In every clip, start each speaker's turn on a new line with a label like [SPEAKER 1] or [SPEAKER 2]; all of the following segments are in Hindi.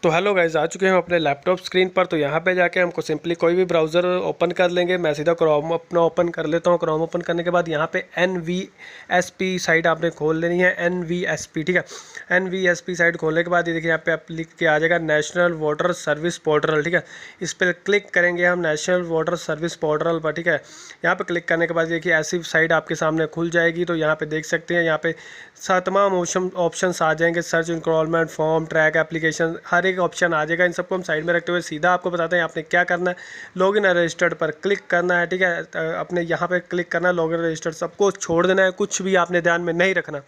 [SPEAKER 1] तो हेलो गाइस, आ चुके हैं हम अपने लैपटॉप स्क्रीन पर। तो यहाँ पे जाके हमको सिंपली कोई भी ब्राउज़र ओपन कर लेंगे। मैं सीधा क्रोम अपना ओपन कर लेता हूँ। क्रोम ओपन करने के बाद यहाँ पे NVSP साइट आपने खोल लेनी है, NVSP, ठीक है। NVSP साइट खोलने के बाद ये देखिए यहाँ पे आप लिख के आ जाएगा नेशनल वाटर सर्विस पोर्टल, ठीक है। इस पर क्लिक करेंगे हम नेशनल वाटर सर्विस पोर्टल पर, ठीक है। यहाँ पे क्लिक करने के बाद देखिए ऐसी साइट आपके सामने खुल जाएगी। तो यहाँ पे देख सकते हैं, यहाँ पे तमाम ऑप्शंस आ जाएंगे, search, enrollment form, track application, हर एक ऑप्शन आ जाएगा। इन सबको हम साइड में रखते हुए सीधा आपको बताते हैं आपने क्या करना है। लॉगिन रजिस्टर्ड पर क्लिक करना है, ठीक है। अपने यहाँ पे क्लिक करना है, लॉगिन रजिस्टर्ड, सबको छोड़ देना है, कुछ भी आपने ध्यान में नहीं रखना।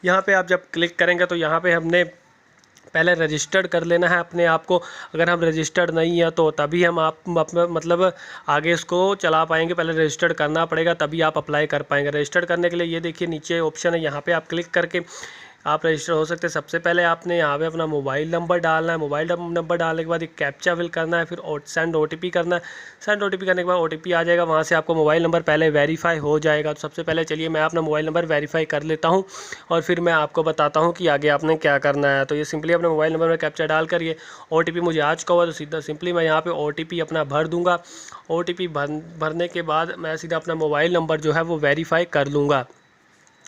[SPEAKER 1] यहाँ पे आप जब क्लिक करेंगे तो यहाँ पे हमने पहले रजिस्टर्ड कर लेना है अपने आप को। अगर हम रजिस्टर्ड नहीं है तो तभी हम मतलब आगे इसको चला पाएंगे। पहले रजिस्टर्ड करना पड़ेगा, तभी आप अप्लाई कर पाएंगे। रजिस्टर्ड करने के लिए ये देखिए नीचे ऑप्शन है, यहाँ पे आप क्लिक करके आप रजिस्टर हो सकते हैं। सबसे पहले आपने यहाँ पे अपना मोबाइल नंबर डालना है। मोबाइल नंबर डालने के बाद एक कैप्चा फिल करना है, फिर सेंड OTP करना है। सेंड OTP करने के बाद OTP आ जाएगा, वहाँ से आपको मोबाइल नंबर पहले वेरीफाई हो जाएगा। तो सबसे पहले चलिए मैं अपना मोबाइल नंबर वेरीफाई कर लेता हूँ और फिर मैं आपको बताता हूँ कि आगे आपने क्या करना है। तो ये सिंपली अपने मोबाइल नंबर में कैप्चा डाल कर ये OTP मुझे आ चुका हुआ, तो सीधा सिंपली मैं यहाँ पर OTP अपना भर दूँगा। OTP भरने के बाद मैं सीधा अपना मोबाइल नंबर जो है वो वेरीफाई कर लूँगा।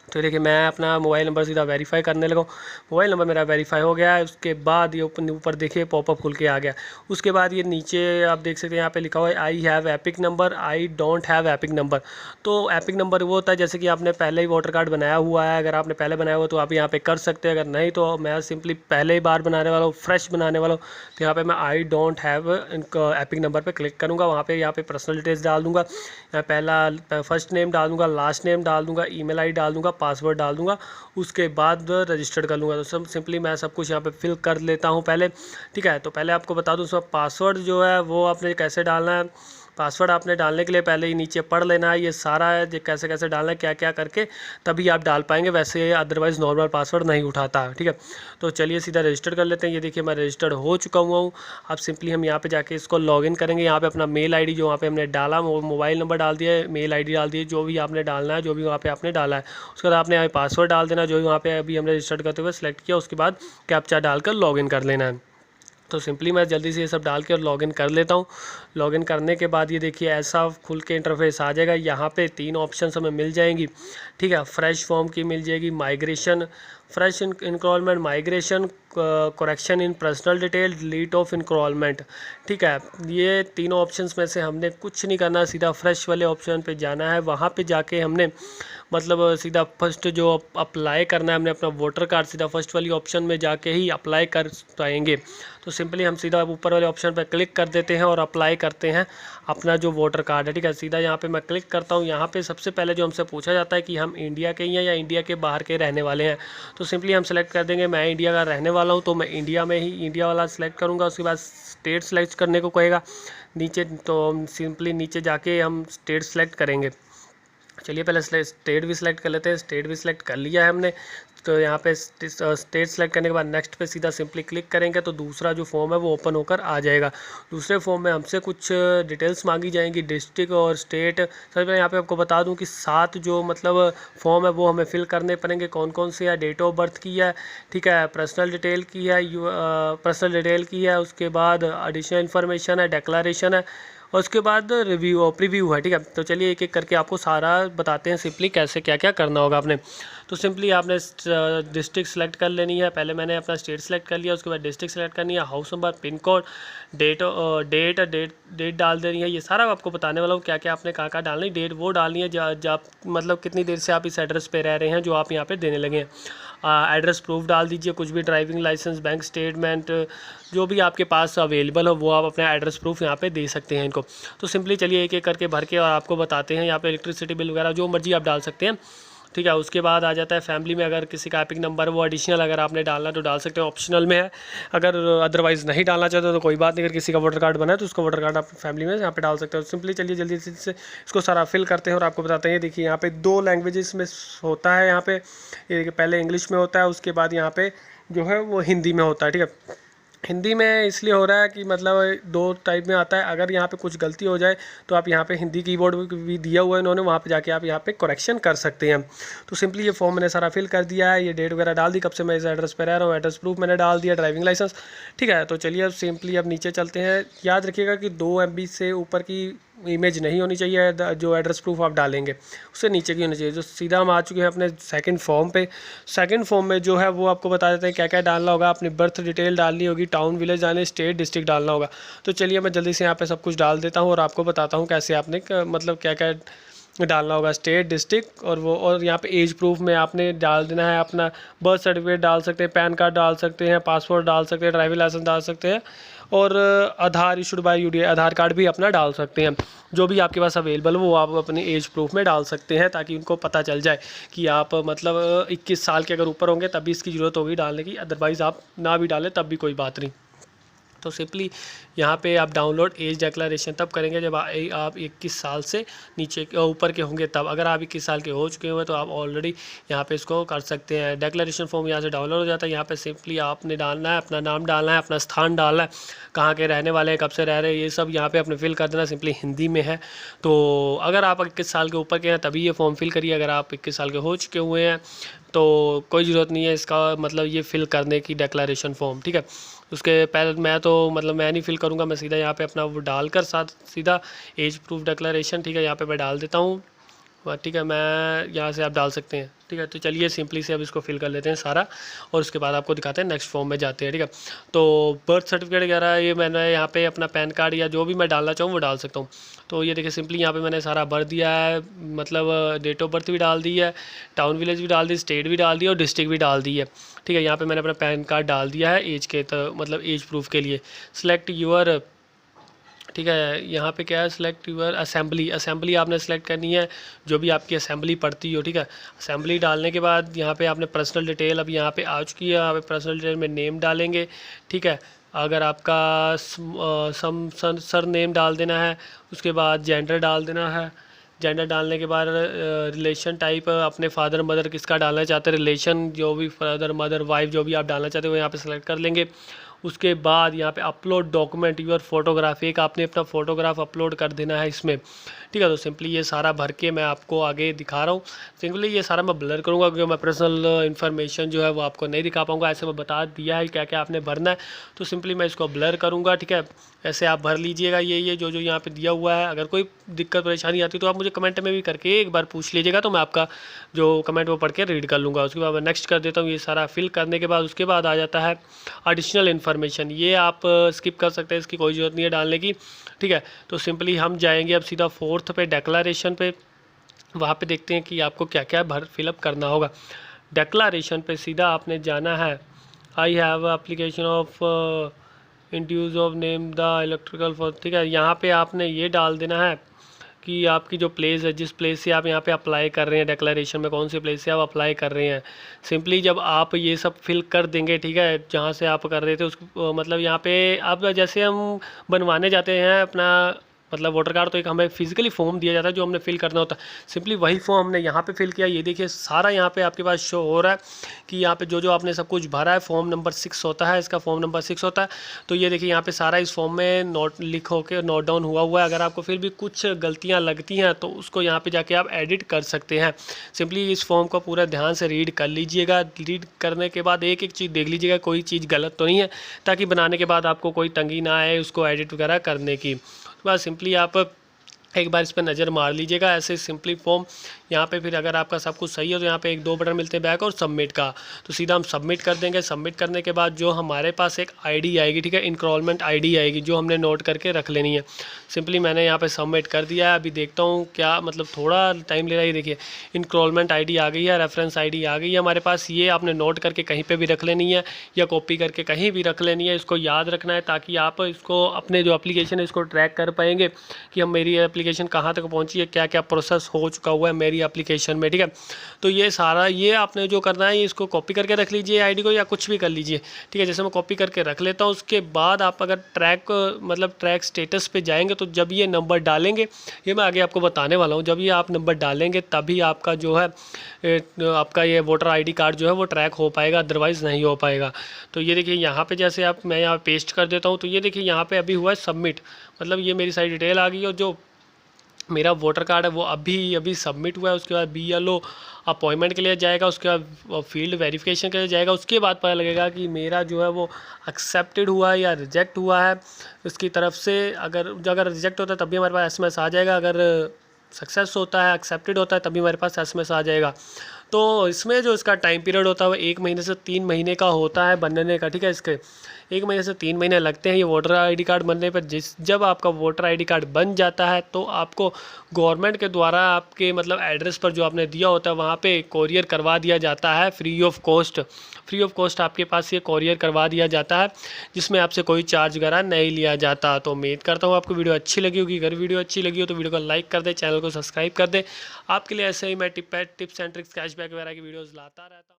[SPEAKER 1] तो देखिए मैं अपना मोबाइल नंबर सीधा वेरीफाई करने लगा। मोबाइल नंबर मेरा वेरीफाई हो गया है। उसके बाद ये ऊपर देखिए पॉपअप खुल के आ गया। उसके बाद ये नीचे आप देख सकते हैं, यहाँ पे लिखा हुआ है I have epic number, I don't have epic number. तो एपिक नंबर वो होता है जैसे कि आपने पहले ही वोटर कार्ड बनाया हुआ है। अगर आपने पहले बनाया हुआ तो आप यहाँ पे कर सकते हैं, अगर नहीं तो मैं सिंपली पहले ही बार बनाने वाला हूँ, फ्रेश बनाने वाला हूँ। तो यहाँ पर मैं I don't have epic number पर क्लिक करूँगा। वहाँ पर यहाँ पे पर्सनल डिटेल्स डाल दूँगा। मैं पहला फर्स्ट नेम डाल दूँगा, लास्ट नेम डाल दूँगा, email ID डाल दूँगा, पासवर्ड डाल दूँगा। उसके बाद रजिस्टर्ड कर लूँगा। तो सिंपली मैं सब कुछ यहाँ पे फिल कर लेता हूँ पहले, ठीक है। तो पहले आपको बता दूँ सब पासवर्ड जो है वो आपने कैसे डालना है। पासवर्ड आपने डालने के लिए पहले ही नीचे पढ़ लेना है, ये सारा है जो कैसे कैसे डालना है, क्या क्या करके तभी आप डाल पाएंगे, वैसे अदरवाइज़ नॉर्मल पासवर्ड नहीं उठाता, ठीक है। तो चलिए सीधा रजिस्टर कर लेते हैं। ये देखिए मैं रजिस्टर्ड हो चुका हुआ हूँ। अब सिंपली हम यहाँ पे जाके इसको लॉगिन करेंगे। यहाँ पे अपना मेल ID जो वहाँ पे हमने डाला, मोबाइल नंबर डाल दिया, मेल ID डाल दिए, जो भी आपने डालना है, जो भी वहाँ पे आपने डाला है। उसके बाद आपने पासवर्ड डाल देना जो भी वहाँ पे अभी हमने रजिस्टर्ड करते हुए सेलेक्ट किया। उसके बाद कैप्चा डालकर लॉगिन कर लेना है। तो सिंपली मैं जल्दी से ये सब डाल के और लॉगिन कर लेता हूँ। लॉगिन करने के बाद ये देखिए ऐसा खुल के इंटरफेस आ जाएगा। यहाँ पे 3 ऑप्शंस हमें मिल जाएंगी, ठीक है। फ्रेश फॉर्म की मिल जाएगी, migration, fresh enrolment, migration, correction in personal detail, delete of enrolment, ठीक है। ये तीनों ऑप्शंस में से हमने कुछ नहीं करना, सीधा फ्रेश वाले ऑप्शन पे जाना है। वहाँ पे जाके हमने मतलब सीधा फर्स्ट जो अप्लाई करना है, हमने अपना वोटर कार्ड सीधा फर्स्ट वाली ऑप्शन में जाके ही अप्लाई कर पाएंगे। तो सिंपली हम सीधा ऊपर वाले ऑप्शन पर क्लिक कर देते हैं और अप्लाई करते हैं अपना जो वोटर कार्ड है, ठीक है। सीधा यहाँ पे मैं क्लिक करता हूँ। यहाँ पे सबसे पहले जो हमसे पूछा जाता है कि हम इंडिया के ही हैं या इंडिया के बाहर के रहने वाले हैं। तो सिंपली हम सेलेक्ट कर देंगे मैं इंडिया का रहने वाला हूँ, तो मैं इंडिया में ही इंडिया वाला सेलेक्ट करूँगा। उसके बाद स्टेट सेलेक्ट करने को कहेगा नीचे, तो हम सिंपली नीचे जाके हम स्टेट सेलेक्ट करेंगे। चलिए पहले स्टेट भी सिलेक्ट कर लेते हैं। स्टेट भी सिलेक्ट कर लिया है हमने। तो यहाँ पे स्टेट सेलेक्ट करने के बाद नेक्स्ट पे सीधा सिंपली क्लिक करेंगे तो दूसरा जो फॉर्म है वो ओपन होकर आ जाएगा। दूसरे फॉर्म में हमसे कुछ डिटेल्स मांगी जाएंगी, डिस्ट्रिक्ट और स्टेट। सर मैं यहाँ पे आपको बता दूँ कि 7 जो मतलब फॉर्म है वो हमें फिल करने पड़ेंगे। कौन कौन से है, डेट ऑफ बर्थ की है, ठीक है, पर्सनल डिटेल की है, पर्सनल डिटेल की है, उसके बाद एडिशनल इन्फॉर्मेशन है, डिक्लेरेशन है, और उसके बाद रिव्यू और प्रीव्यू है, ठीक है। तो चलिए एक एक करके आपको सारा बताते हैं सिंपली कैसे क्या क्या करना होगा आपने। तो सिंपली आपने डिस्ट्रिक्ट सेलेक्ट कर लेनी है। पहले मैंने अपना स्टेट सेलेक्ट कर लिया, उसके बाद डिस्ट्रिक्ट सेलेक्ट करनी है, house number, pin code, date डाल देनी है। ये सारा आपको बताने वाला हूँ क्या क्या आपने कहाँ कहाँ डालनी। डेट वो डालनी है जब मतलब कितनी देर से आप इस एड्रेस पे रह रहे हैं जो आप यहाँ पे देने लगे हैं। एड्रेस प्रूफ डाल दीजिए, कुछ भी, ड्राइविंग लाइसेंस, बैंक स्टेटमेंट, जो भी आपके पास अवेलेबल हो वो आप अपना एड्रेस प्रूफ यहाँ पे दे सकते हैं इनको। तो सिंपली चलिए एक एक करके भर के और आपको बताते हैं। यहाँ पे इलेक्ट्रिसिटी बिल वगैरह जो मर्जी आप डाल सकते हैं, ठीक है। उसके बाद आ जाता है फैमिली में अगर किसी का एपिक नंबर वो एडिशनल अगर आपने डालना तो डाल सकते हैं, ऑप्शनल में है। अगर अदरवाइज़ नहीं डालना चाहते तो कोई बात नहीं, अगर किसी का वोटर कार्ड बना है तो उसका वोटर कार्ड आप फैमिली में यहाँ पे डाल सकते हो। सिंपली चलिए जल्दी से इसको सारा फिल करते हैं और आपको बताते हैं। देखिए यहाँ पे 2 लैंग्वेजेस में होता है। यहाँ पे ये देखिए पहले इंग्लिश में होता है, उसके बाद यहाँ पे जो है वो हिंदी में होता है, ठीक है। हिंदी में इसलिए हो रहा है कि मतलब दो टाइप में आता है, अगर यहाँ पे कुछ गलती हो जाए तो आप यहाँ पे हिंदी कीबोर्ड भी दिया हुआ है इन्होंने, वहाँ पे जाके आप यहाँ पे करेक्शन कर सकते हैं। तो सिंपली ये फॉर्म मैंने सारा फिल कर दिया है, ये डेट वगैरह डाल दी, कब से मैं इस एड्रेस पर रह रहा हूँ, एड्रेस प्रूफ मैंने डाल दिया, ड्राइविंग लाइसेंस, ठीक है। तो चलिए अब सिंपली अब नीचे चलते हैं। याद रखिएगा कि 2 MB से ऊपर की इमेज नहीं होनी चाहिए, जो एड्रेस प्रूफ आप डालेंगे उससे नीचे की होनी चाहिए। जो सीधा हम आ चुके हैं अपने सेकंड फॉर्म पे। सेकंड फॉर्म में जो है वो आपको बता देते हैं क्या क्या डालना होगा। अपनी बर्थ डिटेल डालनी होगी, टाउन विलेज डालने, स्टेट डिस्ट्रिक्ट डालना होगा। तो चलिए मैं जल्दी से यहाँ पे सब कुछ डाल देता हूँ और आपको बताता हूँ कैसे आपने मतलब क्या क्या डालना होगा। स्टेट, डिस्ट्रिक्ट और वो, और यहाँ पे एज प्रूफ में आपने डाल देना है अपना बर्थ सर्टिफिकेट डाल सकते हैं, पैन कार्ड डाल सकते हैं, पासपोर्ट डाल सकते हैं, ड्राइविंग लाइसेंस डाल सकते हैं, और Aadhaar issued by UDI Aadhaar card भी अपना डाल सकते हैं। जो भी आपके पास अवेलेबल वो आप अपने एज प्रूफ में डाल सकते हैं, ताकि उनको पता चल जाए कि आप मतलब 21 साल के अगर ऊपर होंगे तभी इसकी ज़रूरत होगी डालने की, अदरवाइज़ आप ना भी डालें तब भी कोई बात नहीं। तो सिंपली यहाँ पे आप डाउनलोड एज डिक्लेरेशन तब करेंगे जब आप 21 साल से नीचे ऊपर के होंगे तब। अगर आप 21 साल के हो चुके हुए तो आप ऑलरेडी यहाँ पे इसको कर सकते हैं। डिक्लेरेशन फॉर्म यहाँ से डाउनलोड हो जाता है। यहाँ पे सिंपली आपने डालना है, अपना नाम डालना है, अपना स्थान डालना है, कहाँ के रहने वाले हैं, कब से रह रहे हैं, ये सब यहाँ पे अपने फिल कर देना। सिंपली हिंदी में है, तो अगर आप 21 साल के ऊपर के हैं तभी ये फॉर्म फिल करिए। अगर आप 21 साल के हो चुके हुए हैं तो कोई ज़रूरत नहीं है इसका मतलब ये फिल करने की डिक्लेरेशन फॉर्म, ठीक है। उसके पहले मैं तो मतलब मैं नहीं फिल करूँगा, मैं सीधा यहाँ पे अपना वो डालकर साथ सीधा एज प्रूफ डिक्लेरेशन, ठीक है, यहाँ पे मैं डाल देता हूँ, ठीक है। मैं यहाँ से आप डाल सकते हैं, ठीक है। तो चलिए सिंपली से अब इसको फिल कर लेते हैं सारा, और उसके बाद आपको दिखाते हैं नेक्स्ट फॉर्म में जाते हैं, ठीक है। तो बर्थ सर्टिफिकेट वगैरह ये मैंने यहाँ पे अपना पैन कार्ड या जो भी मैं डालना चाहूँ वो डाल सकता हूँ। तो ये देखिए सिंपली यहाँ पे मैंने सारा भर दिया है, मतलब डेट ऑफ बर्थ भी डाल दी है, टाउन विलेज भी डाल दी, स्टेट भी डाल दी और डिस्ट्रिक्ट भी डाल दी है, ठीक है। यहाँ पे मैंने अपना पैन कार्ड डाल दिया है एज के, तो मतलब एज प्रूफ के लिए। सिलेक्ट यूअर, ठीक है, यहाँ पे क्या है, सिलेक्ट यूअर असेंबली, असेंबली आपने सेलेक्ट करनी है जो भी आपकी असेंबली पड़ती हो, ठीक है। असेंबली डालने के बाद यहाँ पे आपने पर्सनल डिटेल, अब यहाँ पे आ चुकी है, यहाँ पे पर्सनल डिटेल में नेम डालेंगे, ठीक है। अगर आपका सर नेम डाल देना है, उसके बाद जेंडर डाल देना है। जेंडर डालने के बाद रिलेशन टाइप अपने फादर मदर किसका डालना चाहते हैं, रिलेशन जो भी फादर मदर वाइफ जो भी आप डालना चाहते हो वो यहाँ पे सेलेक्ट कर लेंगे। उसके बाद यहाँ पे अपलोड डॉक्यूमेंट यूर फोटोग्राफ, एक आपने अपना फ़ोटोग्राफ अपलोड कर देना है इसमें, ठीक है। तो सिंपली ये सारा भर के मैं आपको आगे दिखा रहा हूँ। सिंपली ये सारा मैं ब्लर करूँगा क्योंकि मैं पर्सनल इन्फॉर्मेशन जो है वो आपको नहीं दिखा पाऊँगा। ऐसे मैं बता दिया है क्या क्या आपने भरना है, तो सिंपली मैं इसको ब्लर करूँगा, ठीक है। ऐसे आप भर लीजिएगा ये जो यहाँ पे दिया हुआ है। अगर कोई दिक्कत परेशानी आती है तो आप मुझे कमेंट में भी करके एक बार पूछ लीजिएगा, तो मैं आपका जो कमेंट वो पढ़ के रीड कर लूँगा। उसके बाद मैं नेक्स्ट कर देता हूँ। ये सारा फिल करने के बाद उसके बाद आ जाता है एडिशनल इन्फॉर्मेशन। ये आप स्किप कर सकते हैं, इसकी कोई ज़रूरत नहीं है डालने की, ठीक है। तो सिंपली हम जाएंगे अब सीधा 4th पे डिक्लेरेशन पे, वहाँ पे देखते हैं कि आपको क्या क्या फिलअप करना होगा। डिक्लेरेशन पे सीधा आपने जाना है, I have application of induce of name the electrical for, ठीक है। यहाँ पे आपने ये डाल देना है कि आपकी जो प्लेस है, जिस प्लेस से आप यहाँ पे अप्लाई कर रहे हैं, डिक्लेरेशन में कौन सी प्लेस से आप अप्लाई कर रहे हैं। सिंपली जब आप ये सब फिल कर देंगे, ठीक है, जहाँ से आप कर रहे थे उस मतलब यहाँ पे आप जैसे हम बनवाने जाते हैं अपना मतलब वोटर कार्ड, तो एक हमें फिजिकली फॉर्म दिया जाता है जो हमने फिल करना होता है। सिंपली वही फॉर्म हमने यहाँ पे फिल किया। ये देखिए सारा यहाँ पे आपके पास शो हो रहा है कि यहाँ पे जो आपने सब कुछ भरा है। फॉर्म नंबर 6 होता है, इसका फॉर्म नंबर 6 होता है। तो ये देखिए यहाँ पे सारा इस फॉर्म में नोट लिख होकर नोट डाउन हुआ है। अगर आपको फिर भी कुछ गलतियाँ लगती हैं तो उसको यहाँ पर जाके आप एडिट कर सकते हैं। सिंपली इस फॉर्म को पूरा ध्यान से रीड कर लीजिएगा। रीड करने के बाद एक एक चीज़ देख लीजिएगा कोई चीज़ गलत तो नहीं है, ताकि बनाने के बाद आपको कोई तंगी ना आए उसको एडिट वगैरह करने की। बस सिंपली आप एक बार इस पर नज़र मार लीजिएगा। ऐसे सिंपली फॉर्म यहाँ पे फिर अगर आपका सब कुछ सही है तो यहाँ पे 1-2 बटन मिलते हैं बैक और सबमिट का, तो सीधा हम सबमिट कर देंगे। सबमिट करने के बाद जो हमारे पास एक आईडी आएगी, ठीक है, इनरोलमेंट आईडी आएगी जो हमने नोट करके रख लेनी है। सिंपली मैंने यहाँ पे सबमिट कर दिया है। अभी देखता हूँ क्या मतलब थोड़ा टाइम ले रहा है। देखिए इनरोलमेंट आईडी आ गई है, रेफरेंस आईडी आ गई है हमारे पास। ये आपने नोट करके कहीं पर भी रख लेनी है या कॉपी करके कहीं भी रख लेनी है। इसको याद रखना है ताकि आप इसको अपने जो एप्लीकेशन है इसको ट्रैक कर पाएंगे कि हम मेरी एप्लीकेशन कहाँ तक पहुँची है, क्या क्या प्रोसेस हो चुका हुआ है मेरी एप्लीकेशन में, ठीक है। तो ये सारा ये आपने जो करना है, इसको कॉपी करके रख लीजिए आईडी को, या कुछ भी कर लीजिए, ठीक है। जैसे मैं कॉपी करके रख लेता हूँ, उसके बाद आप अगर ट्रैक स्टेटस पे जाएंगे तो जब ये नंबर डालेंगे, ये मैं आगे आपको बताने वाला हूँ, जब ये आप नंबर डालेंगे तभी आपका जो है आपका ये वोटर आईडी कार्ड जो है वो ट्रैक हो पाएगा, अदरवाइज़ नहीं हो पाएगा। तो ये देखिए यहाँ पे जैसे मैं यहाँ पेस्ट कर देता हूँ, तो ये देखिए यहाँ पे अभी हुआ है सबमिट, मतलब ये मेरी सारी डिटेल आ गई है, और जो मेरा वोटर कार्ड है वो अभी सबमिट हुआ है। उसके बाद BLO अपॉइंटमेंट के लिए जाएगा, उसके बाद फील्ड वेरिफिकेशन के लिए जाएगा, उसके बाद पता लगेगा कि मेरा जो है वो एक्सेप्टेड हुआ है या रिजेक्ट हुआ है उसकी तरफ से। अगर रिजेक्ट होता है तब भी हमारे पास SMS आ जाएगा, अगर सक्सेस होता है, एक्सेप्टेड होता है, तभी हमारे पास SMS आ जाएगा। तो इसमें जो इसका टाइम पीरियड होता है वो 1 महीने से 3 महीने का होता है बनने का, ठीक है। इसके 1 महीने से 3 महीने लगते हैं ये वोटर आईडी कार्ड बनने पर। जब आपका वोटर आईडी कार्ड बन जाता है तो आपको गवर्नमेंट के द्वारा आपके मतलब एड्रेस पर जो आपने दिया होता है वहाँ पे कोरियर करवा दिया जाता है फ्री ऑफ कॉस्ट आपके पास ये कोरियर करवा दिया जाता है, जिसमें आपसे कोई चार्ज वगैरह नहीं लिया जाता। तो उम्मीद करता हूँ आपको वीडियो अच्छी लगी होगी। अगर वीडियो अच्छी लगी हो तो वीडियो को लाइक कर दे, चैनल को सब्सक्राइब कर दे। आपके लिए ऐसे ही मैं टिप्स एंड ट्रिक्स कैशबैक वगैरह की वीडियोज़ लाता रहता हूँ।